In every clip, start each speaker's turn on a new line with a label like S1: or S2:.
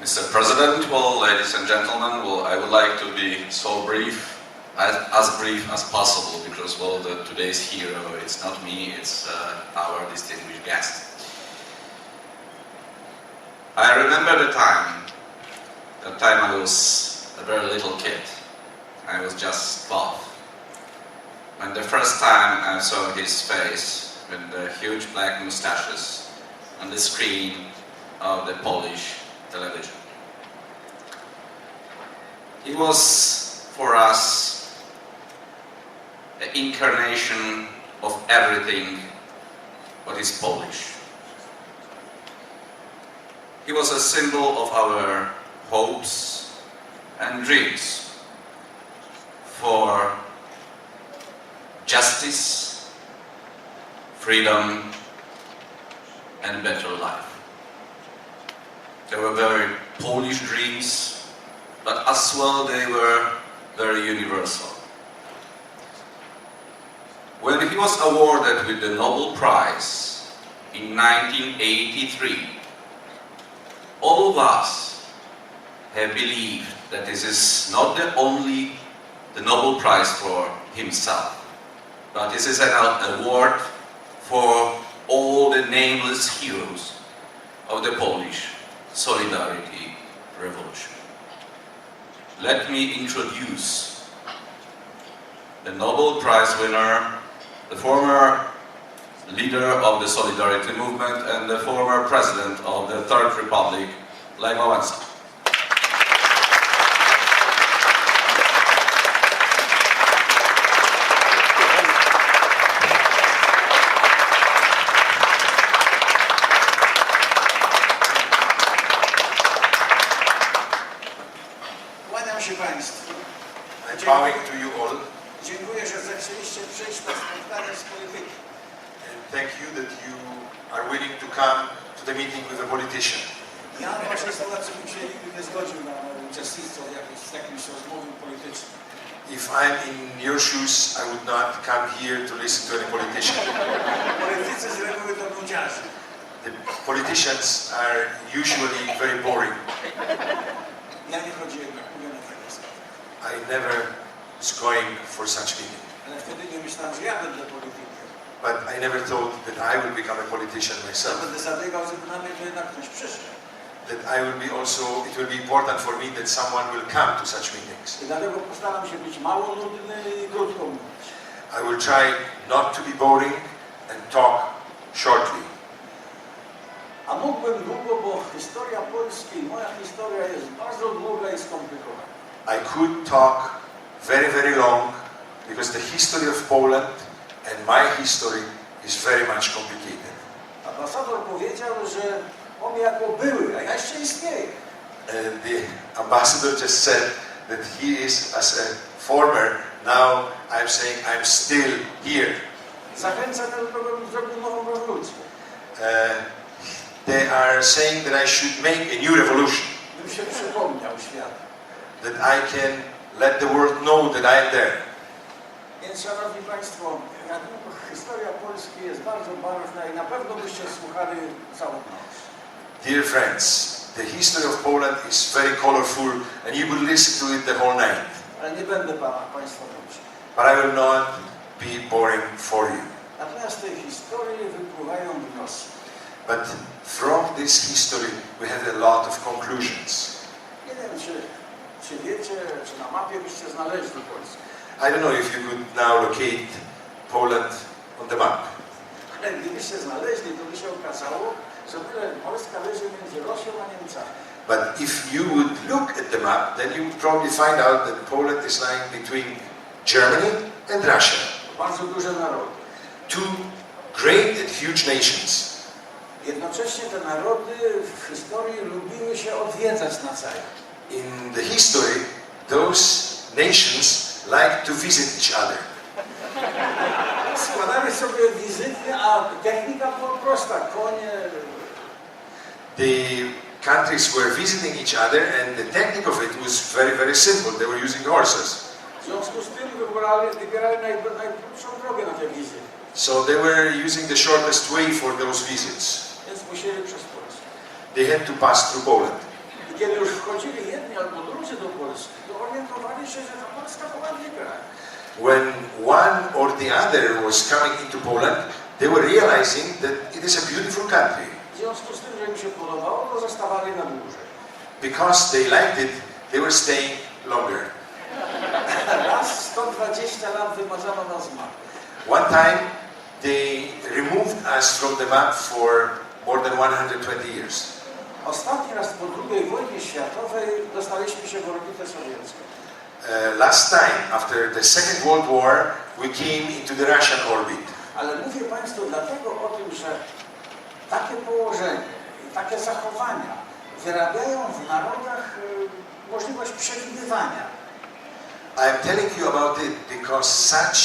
S1: Mr. President, well, ladies and gentlemen, well, I would like to be so brief, as brief as possible, because, well, today's hero, it's not me, it's our distinguished guest. I remember the time I was a very little kid. I was just 12. When the first time I saw his face with the huge black mustaches on the screen of the Polish television. He was, for us, the incarnation of everything what is Polish. He was a symbol of our hopes and dreams for justice, freedom, and better life. They were very Polish dreams, but as well they were very universal. When he was awarded with the Nobel Prize in 1983, all of us have believed that this is not only the Nobel Prize for himself, but this is an award for all the nameless heroes of the Polish Solidarity Revolution. Let me introduce the Nobel Prize winner, the former leader of the Solidarity movement and the former president of the Third Republic, Lech Walesa.
S2: I'm bowing to you all.
S3: Dziękuję, że zechcieliście przyjść na spotkanie z politykiem.
S2: And thank you that you are willing to come to the meeting with a politician.
S3: Ja w waszej sytuacji bym się nigdy nie zgodził na uczestnictwo w jakimś rozmowie politycznym.
S2: If I'm in your shoes, I would not come here to listen to any politician.
S3: Politycy z reguły to nudziarze.
S2: The politicians are usually very boring.
S3: Ja nie chodziłem na takie sprawy.
S2: I never was going for such meeting.
S3: Ale wtedy nie myślałem, że ja będę politykiem.
S2: But I never thought that I will become a politician
S3: Ja
S2: myself.
S3: będę zabiegał, żeby na mnie to jednak ktoś przyszedł.
S2: That I will be also, it will be important for me that someone will come to such meetings.
S3: I dlatego postaram się być mało nudny i krótko mówić.
S2: I will try not to be boring and talk shortly.
S3: A mógłbym długo, bo historia Polski, moja historia jest bardzo długa i skomplikowana.
S2: I could talk very, very long because the history of Poland and my history is very much complicated.
S3: Ambasador powiedział, że on jako były, a ja jeszcze istnieję.
S2: The ambassador just said that he is as a former, now I'm saying I'm still here.
S3: Zachęcam do tego, bym zrobił nową rewolucję.
S2: They are saying that I should make a new revolution.
S3: Bym się przypomniał światu.
S2: That I can let the world know that I am there.
S3: Więc, szanowni państwo, historia Polski jest bardzo barwna i na pewno byście słuchali całą noc.
S2: Dear friends, the history of Poland is very colorful and you would listen to it the whole night.
S3: Ale nie będę państwa nudził.
S2: But I will not be boring for you.
S3: Natomiast z tej historii wypływają wnioski.
S2: But from this history we have a lot of conclusions.
S3: Nie wiem, czy wiecie, czy na mapie byście znaleźli Polskę.
S2: I don't know if you could now locate Poland on the map.
S3: Ale gdybyście znaleźli, to by się okazało, że Polska leży między Rosją a Niemcami.
S2: But if you would look at the map, then you would probably find out that Poland is lying between Germany and Russia.
S3: Bardzo duże narody.
S2: Two great and huge nations.
S3: Jednocześnie te narody w historii lubiły się odwiedzać nawzajem.
S2: In the history, those nations like to visit each other.
S3: Składali sobie wizyty, a technika była prosta. Konie.
S2: The countries were visiting each other and the technique of it was very, very simple. They were using horses.
S3: W związku z tym wybierali najkrótszą drogę na te wizyty.
S2: So they were using the shortest way for those visits.
S3: Więc musieli przez Polskę.
S2: They had to pass through Poland.
S3: I I kiedy już wchodzili jedni albo drudzy do Polski, to orientowali się, że ta Polska to ładny kraj.
S2: When one or the other was coming into Poland, they were realizing that it is a beautiful country.
S3: W związku z tym, że im się podobało, to zostawali na dłużej.
S2: Because they liked it, they were staying longer.
S3: Raz 120 lat wymazano nas z mapy.
S2: One time, they removed us from the map for more than 120 years.
S3: Ostatni raz po II wojnie światowej dostaliśmy się w orbitę sowiecką.
S2: Last time, after the Second World War, we came into the Russian orbit.
S3: Ale mówię Państwu dlatego o tym, że takie położenie i takie zachowania wyrabiają w narodach możliwość przewidywania.
S2: I am telling you about it because such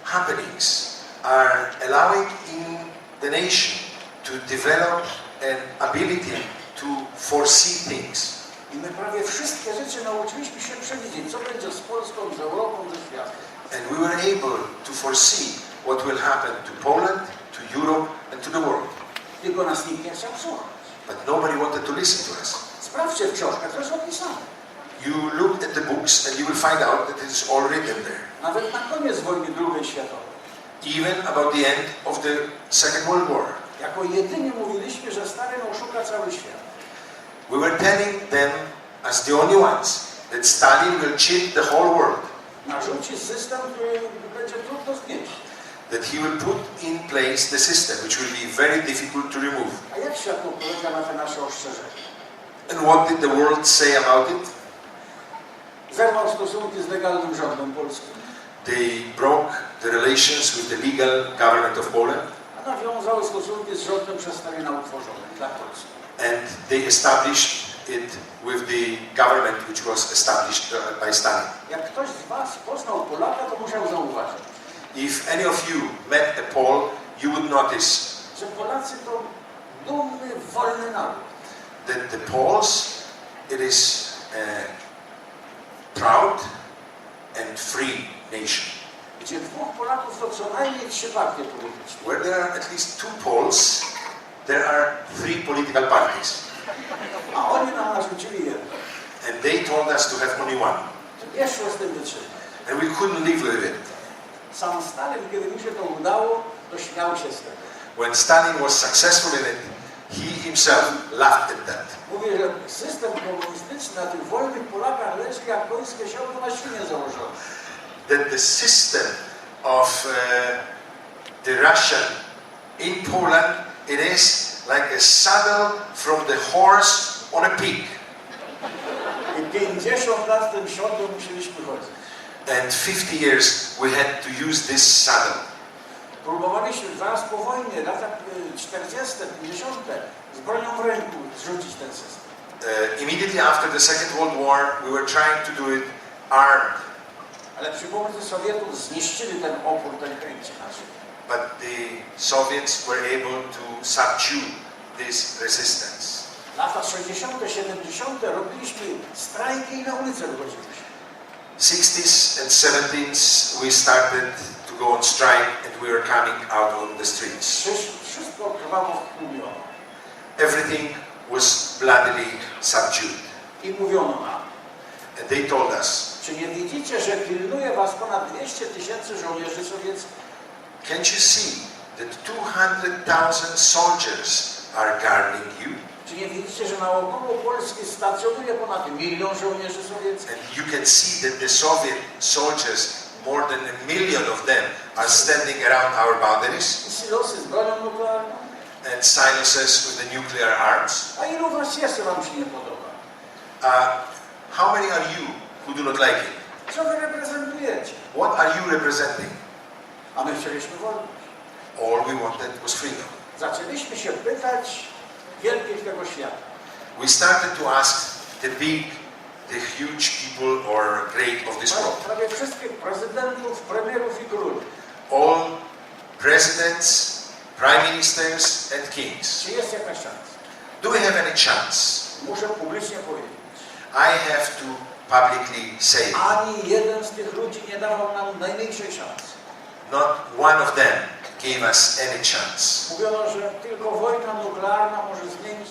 S2: happenings are allowing in the nation to develop an ability to foresee things.
S3: I my prawie wszystkie rzeczy nauczyliśmy się przewidzieć, co będzie z Polską, z Europą, ze światem.
S2: And we were able to foresee what will happen to Poland, to Europe and to the world.
S3: Tylko nas nikt nie chciał słuchać.
S2: But nobody wanted to listen to us.
S3: Sprawdźcie w książkach, to jest opisane.
S2: You look at the books and you will find out that it is all written there.
S3: Nawet na koniec wojny II światowej.
S2: Even about the end of the Second World War.
S3: Jako jedyni mówiliśmy, że Stalin oszuka cały świat.
S2: We were telling them as the only ones that Stalin will cheat the whole world.
S3: Narzuci system, który będzie trudno znieść.
S2: That he will put in place the system, which will be very difficult to remove.
S3: A jak świat odpowiedział na te nasze ostrzeżenia?
S2: And what did the world say about it?
S3: Zerwał stosunki z legalnym rządem polskim.
S2: They broke the relations with the legal government of Poland.
S3: A nawiązał stosunki z rządem przez Stalina utworzonym dla Polski.
S2: And they established it with the government which was established by Stalin.
S3: Jak ktoś z Was poznał Polaka, to musiał zauważyć,
S2: If any of you met a Pole, you would notice
S3: że Polacy to dumny, wolny naród.
S2: that the Poles, it is a proud and free nation.
S3: Gdzie dwóch Polaków to co najmniej 3 partie polityczne.
S2: Where there are at least 2 Poles, there are 3 political parties.
S3: A oni nam narzucili jedno.
S2: And they told us to have only one.
S3: Nie szło z tym wytrzymać.
S2: And we couldn't live with it.
S3: Sam Stalin, kiedy mu się to udało, to śmiał się z tego.
S2: When Stalin was successful in it, he himself laughed at that.
S3: Mówię, że system komunistyczny na tych wolnych Polakach leży jak końskie siodło na świnie założone.
S2: That the system of the Russian in Poland, it is like a saddle from the horse on a pig.
S3: I 50 lat z tym siodłem musieliśmy chodzić.
S2: And 50 years we had to use this saddle.
S3: Próbowaliśmy zaraz po wojnie, lata 40., 50., z bronią w ręku zrzucić ten system.
S2: Immediately after the Second World War, we were trying to do it armed.
S3: Ale przy pomocy Sowietów zniszczyli ten opór, ten chęci naszych.
S2: But the Soviets were able to subdue this resistance.
S3: Lata 60., 70. robiliśmy strajki i na ulicę wychodziliśmy.
S2: 60s and 70s, we started to go on strike and we were coming out on the streets.
S3: Wszystko krwawo wtłumiono.
S2: Everything was bloodily subdued.
S3: I mówiono nam,
S2: And they told us,
S3: czy nie widzicie, że pilnuje was ponad 200 000 żołnierzy sowieckich?
S2: can't you see that 200,000 soldiers are guarding you?
S3: Czy nie widzicie, że naokoło Polski stacjonuje ponad 1 000 000 żołnierzy sowieckich?
S2: And you can see that the Soviet soldiers, more than 1 million of them, are standing around our boundaries,
S3: I silosy z bronią nuklearną?
S2: and silences with the nuclear arms.
S3: A ilu was jest, co wam się nie podoba?
S2: How many are you who do not like it?
S3: Co wy reprezentujecie?
S2: What are you representing?
S3: A my chcieliśmy wolność.
S2: All we wanted was freedom.
S3: Zaczęliśmy się pytać wielkich tego świata.
S2: We started to ask the big, the huge people or great of this world.
S3: Prawie wszystkich prezydentów, premierów i królów.
S2: All presidents, prime ministers and kings.
S3: Czy jest jakaś szansa?
S2: Do we have any chance?
S3: Muszę publicznie powiedzieć.
S2: I have to publicly say it.
S3: Ani jeden z tych ludzi nie dawał nam najmniejszej szansy.
S2: Not one of them gave us any chance.
S3: Mówiono, że tylko wojna nuklearna może zmienić